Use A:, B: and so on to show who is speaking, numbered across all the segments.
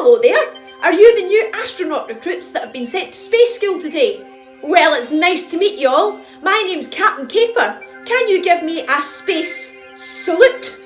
A: Hello there! Are you the new astronaut recruits that have been sent to space school today? Well, it's nice to meet you all. My name's Captain Caper. Can you give me a space salute?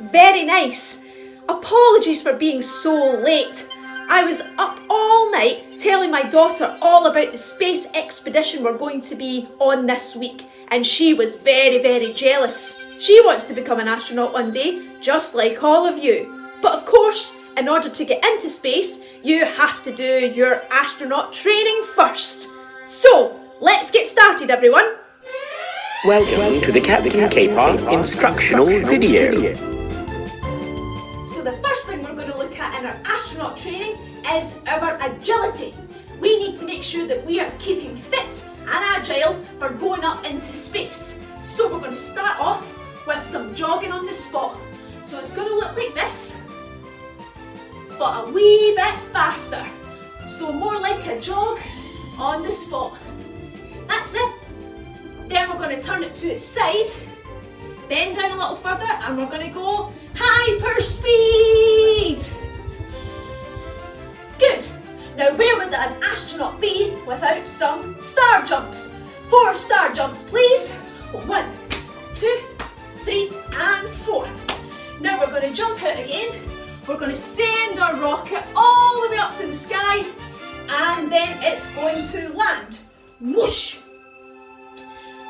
A: Very nice. Apologies for being so late. I was up all night telling my daughter all about the space expedition we're going to be on this week, and she was very, very jealous. She wants to become an astronaut one day, just like all of you. But of course, in order to get into space, you have to do your astronaut training first. So, let's get started, everyone.
B: Welcome to the Captain Caper instructional video.
A: So the first thing we're going to look at in our astronaut training is our agility. We need to make sure that we are keeping fit and agile for going up into space. So we're going to start off with some jogging on the spot. So it's going to look like this, but a wee bit faster. So more like a jog on the spot. That's it. Then we're going to turn it to its side, bend down a little further, and we're going to go hyper speed. Good. Now where would an astronaut be without some star jumps? 4 star jumps, please. 1, 2, 3, and 4. Now we're going to jump out again. We're going to send our rocket all the way up to the sky, and then it's going to land. Whoosh!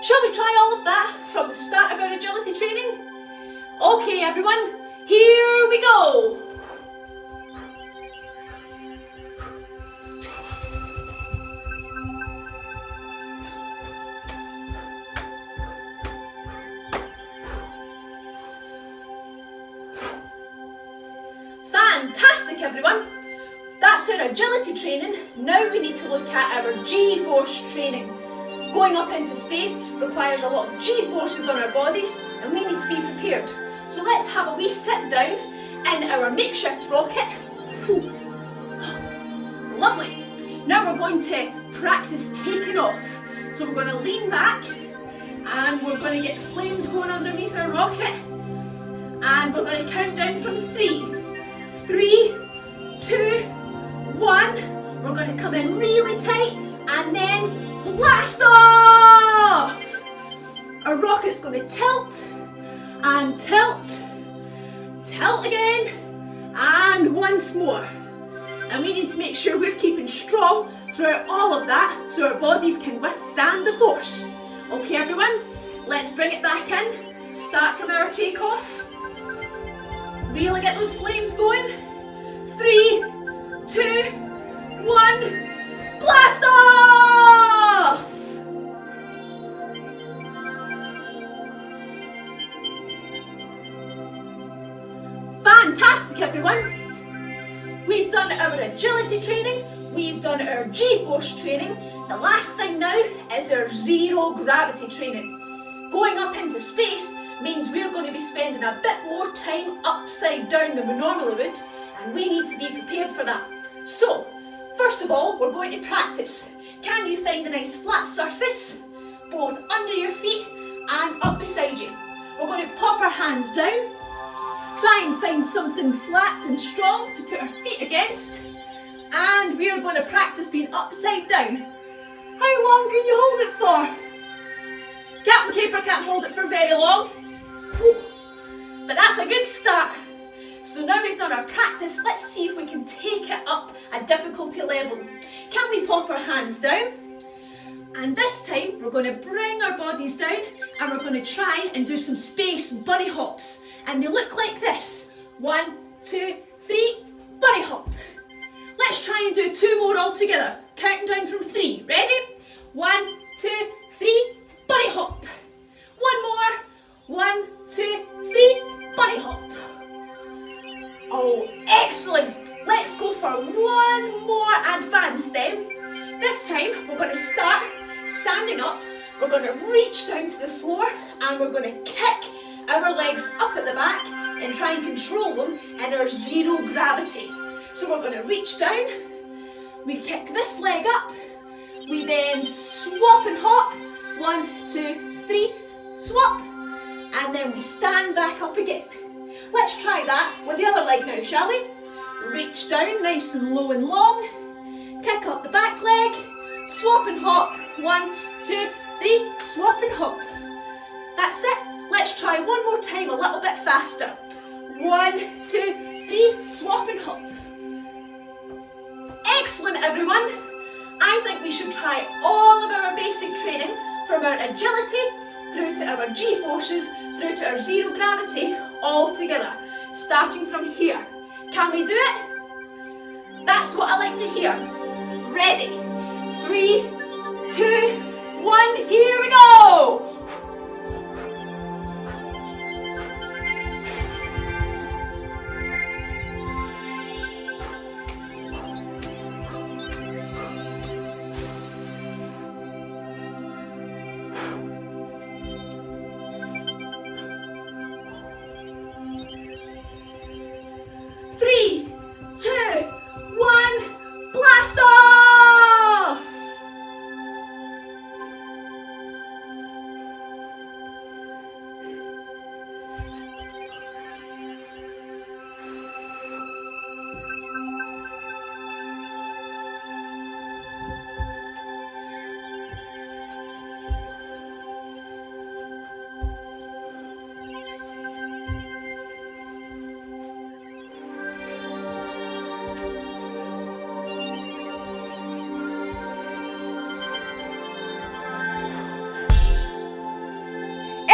A: Shall we try all of that from the start of our agility training? Okay, everyone, here we go. Fantastic, everyone. That's our agility training. Now we need to look at our G-force training. Going up into space requires a lot of G-forces on our bodies, and we need to be prepared. So let's have a wee sit down in our makeshift rocket. Whew. Lovely. Now we're going to practice taking off. So we're going to lean back, and we're going to get the flames going underneath our rocket, and we're going to count down from 3. 3, 2, 1. We're going to come in really tight and then blast off! Our rocket's going to tilt and tilt, tilt again, and once more. And we need to make sure we're keeping strong throughout all of that so our bodies can withstand the force. Okay, everyone, let's bring it back in. Start from our takeoff. Really get those flames going. 3, 2, 1, blast off! Fantastic, everyone. We've done our agility training, we've done our G-force training. The last thing now is our zero gravity training. Going up into space means we're going to be spending a bit more time upside down than we normally would, and we need to be prepared for that. So, first of all, we're going to practice. Can you find a nice flat surface, both under your feet and up beside you? We're going to pop our hands down, try and find something flat and strong to put our feet against, and we are going to practice being upside down. How long can you hold it for? Captain Caper can't hold it for very long. Whew. But that's a good start. So now we've done our practice, let's see if we can take it up a difficulty level. Can we pop our hands down? And this time we're going to bring our bodies down and we're going to try and do some space bunny hops. And they look like this. 1, 2, 3, bunny hop. Let's try and do 2 more all together. counting down from 3. Ready? 1, 2, 3, bunny hop. One more. 1, 2, 3, bunny hop. Oh, excellent. Let's go for one more advanced then. This time we're going to start standing up. We're going to reach down to the floor and we're going to kick our legs up at the back and try and control them in our zero gravity. So we're going to reach down, we kick this leg up, we then swap and hop. 1, 2, 3, swap, and then we stand back up again. Let's try that with the other leg now, shall we? Reach down nice and low and long, kick up the back leg, swap and hop. 1, 2, 3, swap and hop. That's it. Let's try one more time a little bit faster. 1, 2, 3, swap and hop. Excellent, everyone. I think we should try all of our basic training from our agility through to our G-forces through to our zero gravity all together, starting from here. Can we do it? That's what I like to hear. Ready? 3, 2, 1, here we go!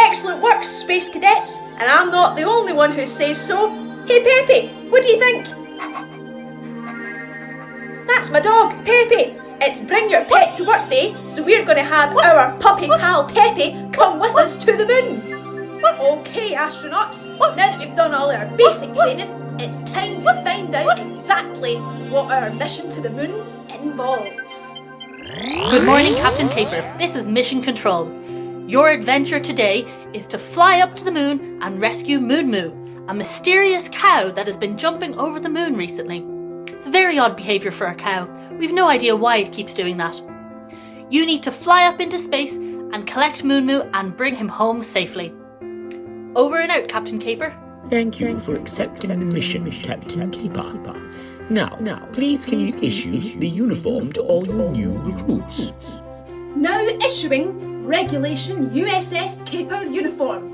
A: Excellent work, Space Cadets, and I'm not the only one who says so. Hey Pepe, what do you think? That's my dog, Pepe. It's Bring Your Pet to Work Day, so we're going to have our puppy pal Pepe come with us to the moon. Okay, astronauts, now that we've done all our basic training, it's time to find out exactly what our mission to the moon involves.
C: Good morning, Captain Caper. This is Mission Control. Your adventure today is to fly up to the moon and rescue Moon Moo, a mysterious cow that has been jumping over the moon recently. It's very odd behaviour for a cow. We've no idea why it keeps doing that. You need to fly up into space and collect Moon Moo and bring him home safely. Over and out, Captain Caper.
B: Thank you for accepting the mission, Captain Keeper. Now, please can you issue the uniform to all your new recruits?
A: Now issuing Regulation USS Caper uniform.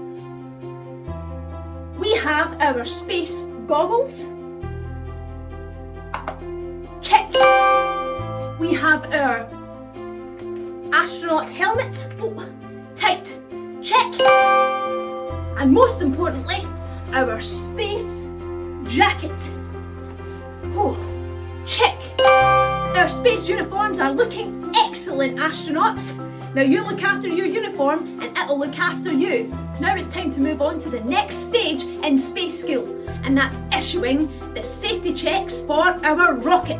A: We have our space goggles. Check. We have our astronaut helmet. Oh, tight. Check. And most importantly, our space jacket. Oh, check. Our space uniforms are looking excellent, astronauts. Now you look after your uniform and it'll look after you. Now it's time to move on to the next stage in space school, and that's issuing the safety checks for our rocket.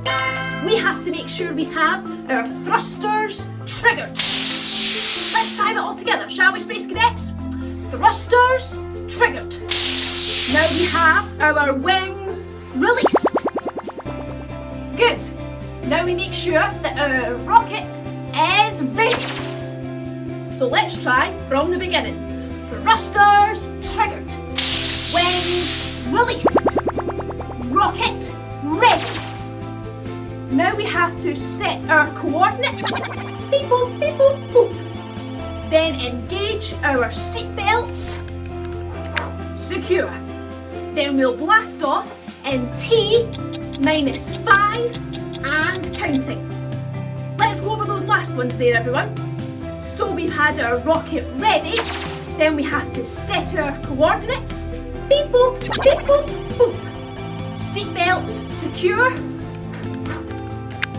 A: We have to make sure we have our thrusters triggered. Let's try that all together, shall we, Space Cadets? Thrusters triggered. Now we have our wings released. Good. Now we make sure that our rocket is ready. So let's try from the beginning. Thrusters triggered. Wings released. Rocket ready. Now we have to set our coordinates. Beep boop, beep boop, boop. Then engage our seatbelts. Secure. Then we'll blast off in T-5 and counting. Let's go over those last ones there, everyone. So we've had our rocket ready, then we have to set our coordinates. Beep boop, beep boop, boop. Seatbelts secure.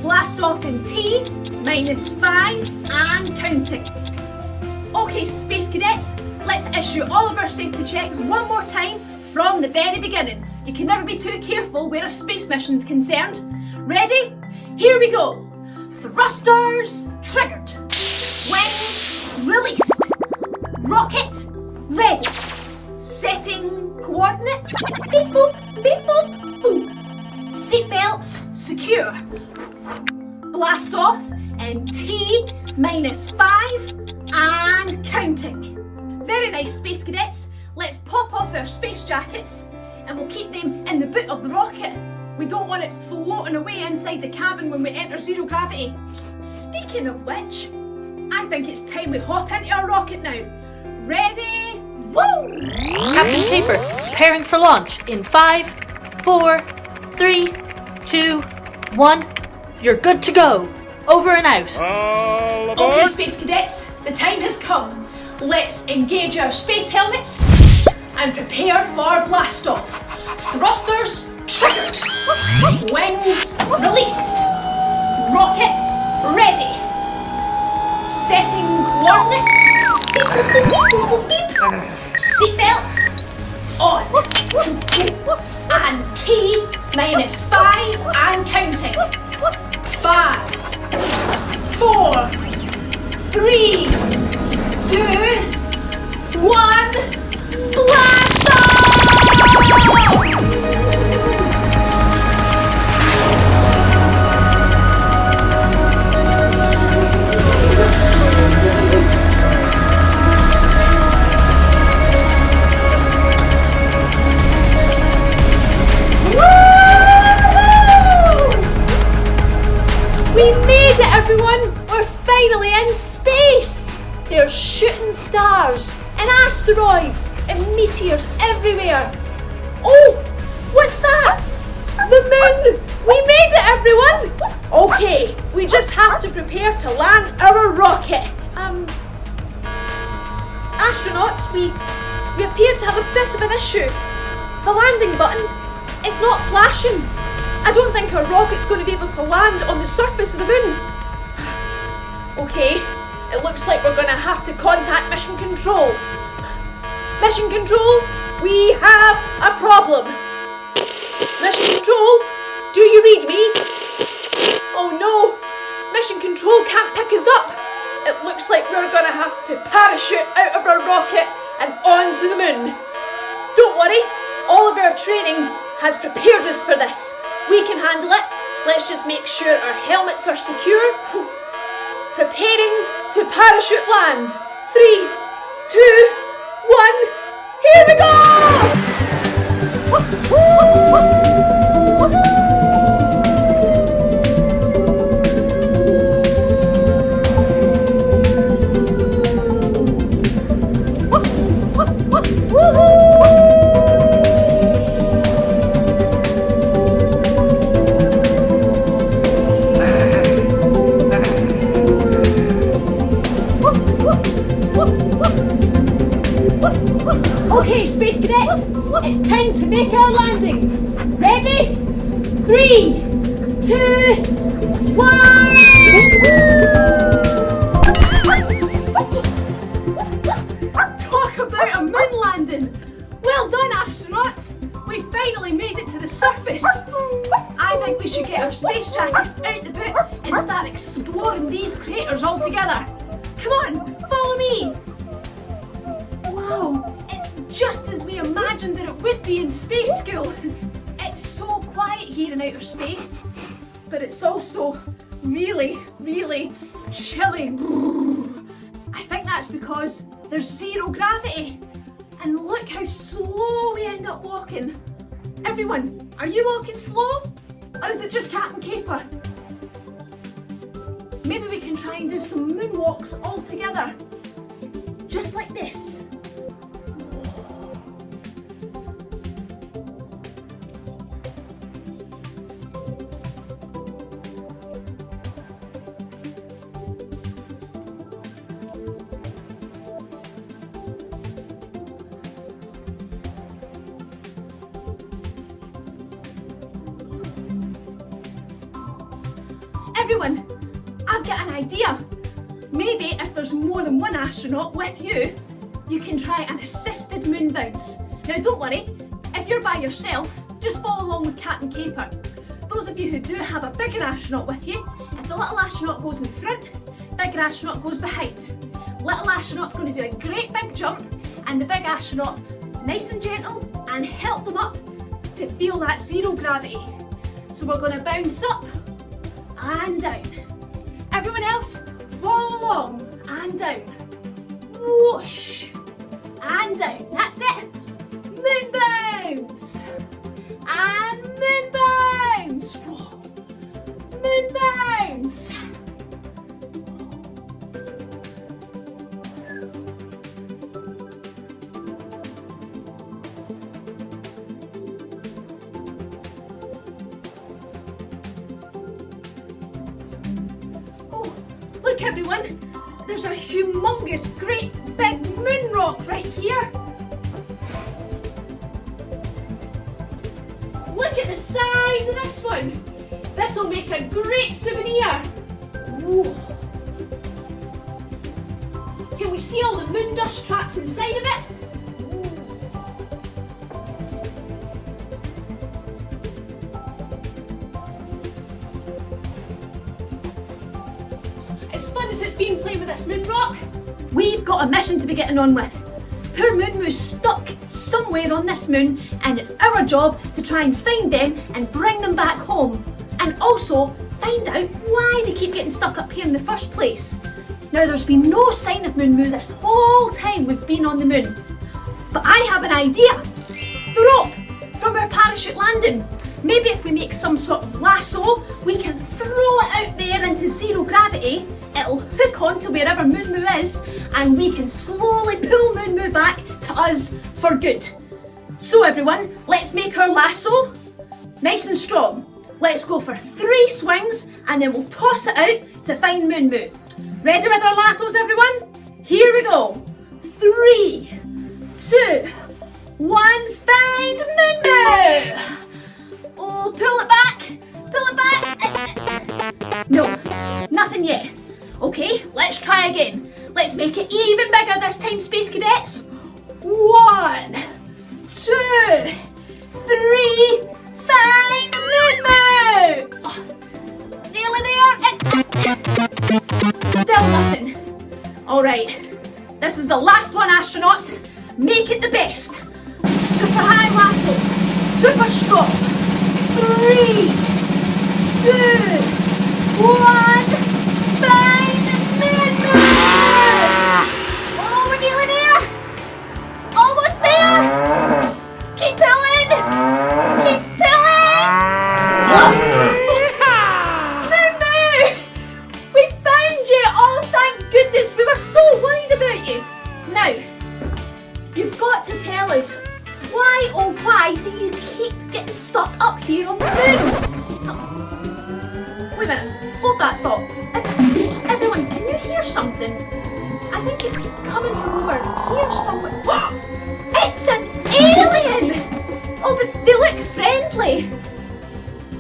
A: blast off in T minus 5 and counting. Okay, Space Cadets, let's issue all of our safety checks one more time from the very beginning. You can never be too careful where a space mission's concerned. Ready? Here we go. Thrusters triggered. Wings released. Rocket ready. Setting coordinates. Beep boop, beep boop, boop. Seatbelts secure. Blast off in T minus 5 and counting. Very nice, Space Cadets. Let's pop off our space jackets and we'll keep them in the boot of the rocket. We don't want it floating away inside the cabin when we enter zero gravity. Speaking of which, I think it's time we hop into our rocket now. Ready? Woo!
C: Captain Caper, preparing for launch in 5, 4, 3, 2, 1. You're good to go. Over and out.
D: All aboard!
A: Okay, Space Cadets, the time has come. Let's engage our space helmets and prepare for blast off. Thrusters triggered. Wings released. Rocket ready. Setting coordinates. Beep, boop, boop, boop, boop, beep. Seatbelts on. And T minus 5 and counting. 5, 4, 3, 2, 1, blast off! We made it, everyone! We're finally in space! There's shooting stars and asteroids and meteors everywhere. Oh, what's that? The moon! We made it, everyone! Okay, we just have to prepare to land our rocket. Astronauts, we appear to have a bit of an issue. The landing button, it's not flashing. I don't think our rocket's going to be able to land on the surface of the moon. Okay, it looks like we're going to have to contact Mission Control. Mission Control, we have a problem. Mission Control, do you read me? Oh no, Mission Control can't pick us up. It looks like we're going to have to parachute out of our rocket and onto the moon. Don't worry, all of our training has prepared us for this. We can handle it. Let's just make sure our helmets are secure. Preparing to parachute land. 3, 2, 1. Here we go! Okay, Space Cadets, it's time to make our landing. Ready? 3, 2, 1! Talk about a moon landing! Well done, astronauts! We finally made it to the surface. I think we should get our space jackets out the boot and start exploring these craters all together. Come on, follow me! Wow, it's just as we imagined that it would be in space school. It's so quiet here in outer space, but it's also really, really chilly. I think that's because there's zero gravity. And look how slow we end up walking. Everyone, are you walking slow? Or is it just Captain Caper? Maybe we can try and do some moonwalks all together. Just like this. Everyone, I've got an idea. Maybe if there's more than one astronaut with you, you can try an assisted moon bounce. Now don't worry, if you're by yourself, just follow along with Captain Caper. Those of you who do have a bigger astronaut with you, if the little astronaut goes in front, bigger astronaut goes behind. Little astronaut's going to do a great big jump, and the big astronaut, nice and gentle, and help them up to feel that zero gravity. So we're going to bounce up and down. Everyone else, follow along and down. Whoosh and down. That's it. Moon bounce and moon bounce. Whoa. Moon bounce. Look everyone, there's a humongous, great big moon rock right here. Look at the size of this one. This will make a great souvenir. Whoa. Can we see all the moon dust tracks inside of it? As fun as it's been playing with this moon rock, we've got a mission to be getting on with. Poor Moon Moo's stuck somewhere on this moon, and it's our job to try and find them and bring them back home. And also find out why they keep getting stuck up here in the first place. Now there's been no sign of Moon Moo this whole time we've been on the moon. But I have an idea. The rope from our parachute landing. Maybe if we make some sort of lasso, we can throw it out there into zero gravity. It'll hook onto wherever Moon Moo is, and we can slowly pull Moon Moo back to us for good. So everyone, let's make our lasso nice and strong. Let's go for 3 swings, and then we'll toss it out to find Moon Moo. Ready with our lassos, everyone? Here we go. 3, 2, 1, find Moon Moo! Oh, pull it back! Pull it back! No, nothing yet. Okay, let's try again. Let's make it even bigger this time, Space Cadets. 1, 2, 3, find Moon Moo! Oh, nearly there. Still nothing. Alright, this is the last one, astronauts. Make it the best. Super high lasso. Super strong. 3, 2, 1, find Moon Moo! Oh, we're nearly there! Almost there! Keep pulling! Keep pulling! Moon Moo! We found you! Oh, thank goodness! We were so worried about you! Now, you've got to tell us, why, oh why, do you keep getting stuck up here on the moon? Oh. Wait a minute, hold that thought. Everyone, can you hear something? I think it's coming from over here somewhere. It's an alien! Oh, but they look friendly.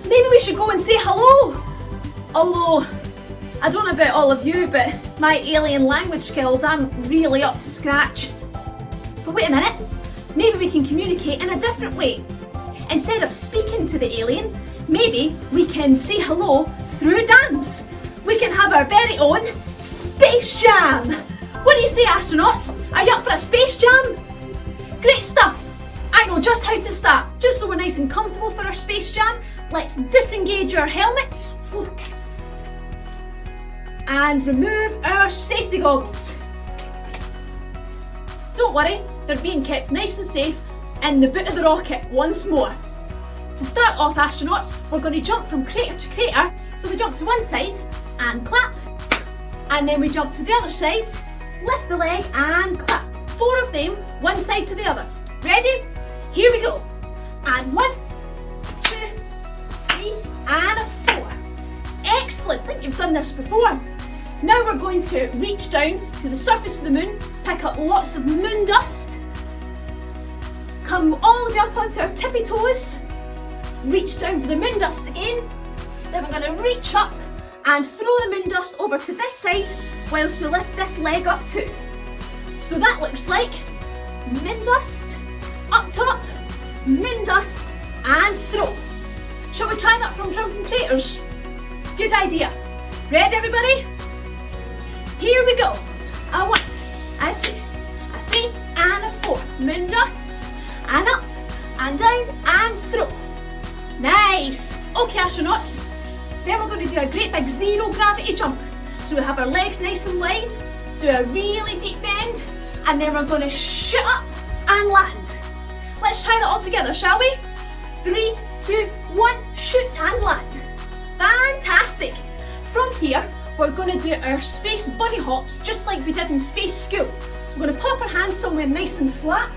A: Maybe we should go and say hello. Although, I don't know about all of you, but my alien language skills aren't really up to scratch. But wait a minute. Maybe we can communicate in a different way. Instead of speaking to the alien, maybe we can say hello through dance. We can have our very own Space Jam. What do you say, astronauts? Are you up for a Space Jam? Great stuff. I know just how to start. Just so we're nice and comfortable for our Space Jam, let's disengage our helmets and remove our safety goggles. Don't worry, they're being kept nice and safe in the boot of the rocket once more. To start off, astronauts, we're going to jump from crater to crater. So we jump to one side and clap, and then we jump to the other side, lift the leg and clap. 4 of them, one side to the other. Ready? Here we go. And 1, 2, 3, and a 4. Excellent, I think you've done this before. Now we're going to reach down to the surface of the moon, pick up lots of moon dust, come all the way up onto our tippy toes, reach down for the moon dust again, then we're going to reach up and throw the moon dust over to this side whilst we lift this leg up too. So that looks like moon dust, up top, moon dust and throw. Shall we try that from jumping craters? Good idea. Ready everybody? Here we go. A 1, a 2, a 3 and a 4. Moon dust and up and down and throw. Nice. Okay astronauts, then we're going to do a great big zero gravity jump. So we have our legs nice and wide, do a really deep bend, and then we're going to shoot up and land. Let's try that all together, shall we? 3, 2, 1, shoot and land. Fantastic. From here, we're going to do our space bunny hops just like we did in space school. So we're going to pop our hands somewhere nice and flat.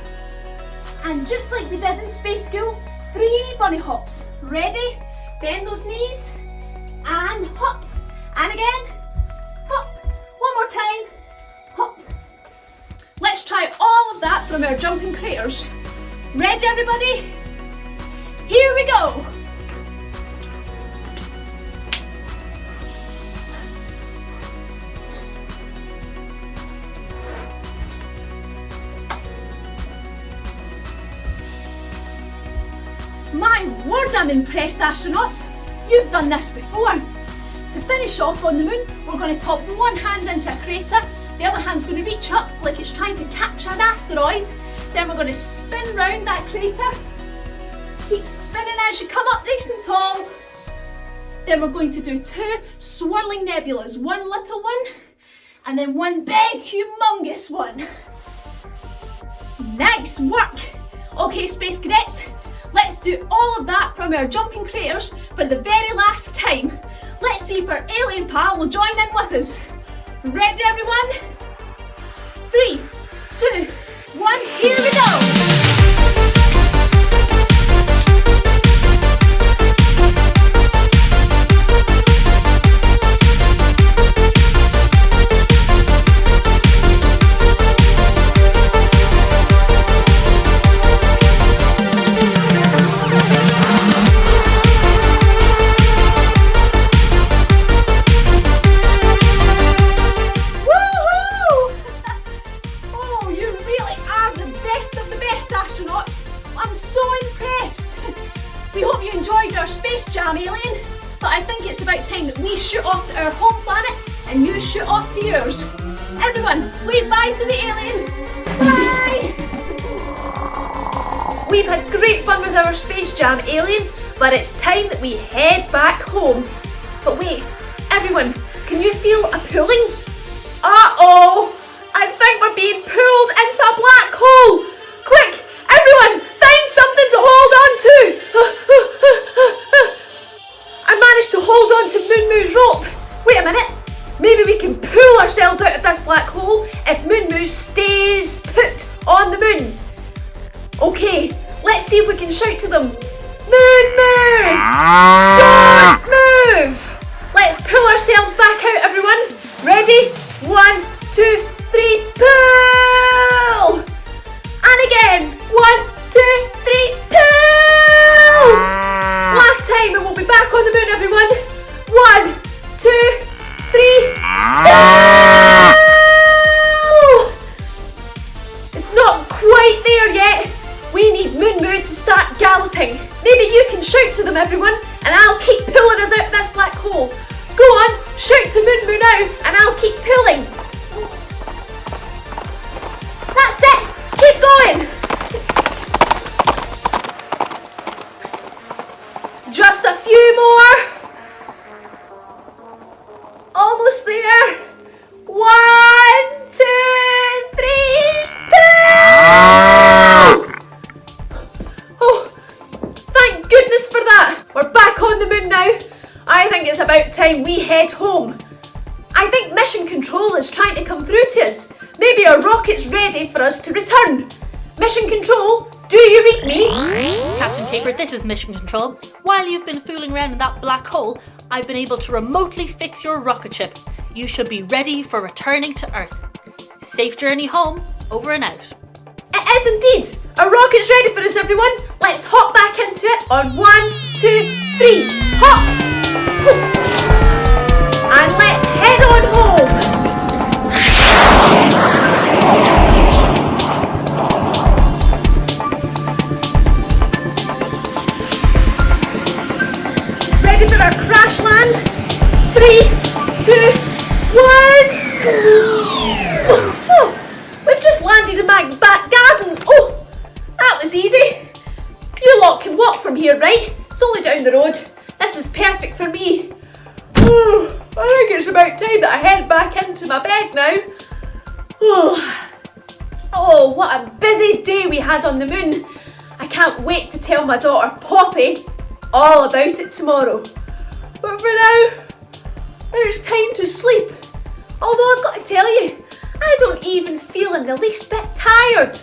A: And just like we did in space school, 3 bunny hops. Ready? Bend those knees and hop. And again, hop. One more time, hop. Let's try all of that from our jumping craters. Ready everybody? Here we go. My word, I'm impressed astronauts. You've done this before. To finish off on the moon, we're going to pop one hand into a crater, the other hand's going to reach up like it's trying to catch an asteroid. Then we're going to spin round that crater. Keep spinning as you come up nice and tall. Then we're going to do 2 swirling nebulas, one little one and then one big humongous one. Nice work. Okay space cadets, let's do all of that from our jumping craters for the very last time. Let's see if our alien pal will join in with us. Ready everyone? 3, 2, 1, here we go! Alien, but I think it's about time that we shoot off to our home planet and you shoot off to yours. Everyone, wave bye to the alien. Bye! We've had great fun with our Space Jam alien, but it's time that we head back home. But wait, everyone, can you feel a pulling? Uh-oh! I think we're being pulled into a black hole! Quick, everyone, find something to hold on to! I managed to hold on to Moon Moo's rope. Wait a minute, maybe we can pull ourselves out of this black hole if Moon Moo stays put on the moon. Okay, let's see if we can shout to them. Moon Moo! Don't move! Let's pull ourselves back out, everyone. Ready? 1, 2, 3, pull! And again, 1, 2, 3, pull! Last time and we'll be back on the moon, everyone. 1, 2, 3, pull! It's not quite there yet. We need Moon Moo to start galloping. Maybe you can shout to them, everyone, and I'll keep pulling us out of this black hole. Go on, shout to Moon Moo now, and I'll keep pulling. That's it. Keep going. Just a few more. Almost there. 1, 2, 3, pull! Oh, thank goodness for that. We're back on the moon now. I think it's about time we head home. I think Mission Control is trying to come through to us. Maybe our rocket's ready for us to return. Mission Control, do you read me?
C: Captain Taper, this is Mission Control. While you've been fooling around in that black hole, I've been able to remotely fix your rocket ship. You should be ready for returning to Earth. Safe journey home, over and out.
A: It is indeed. Our rocket's ready for us, everyone. Let's hop back into it on 1, 2, 3. Hop! We've just landed in my back garden. Oh, that was easy. You lot can walk from here, right? It's only down the road. This is perfect for me. I think it's about time that I head back into my bed now. Oh, what a busy day we had on the moon. I can't wait to tell my daughter Poppy all about it tomorrow. But for now, it's time to sleep. Although I've got to tell you, I don't even feel in the least bit tired.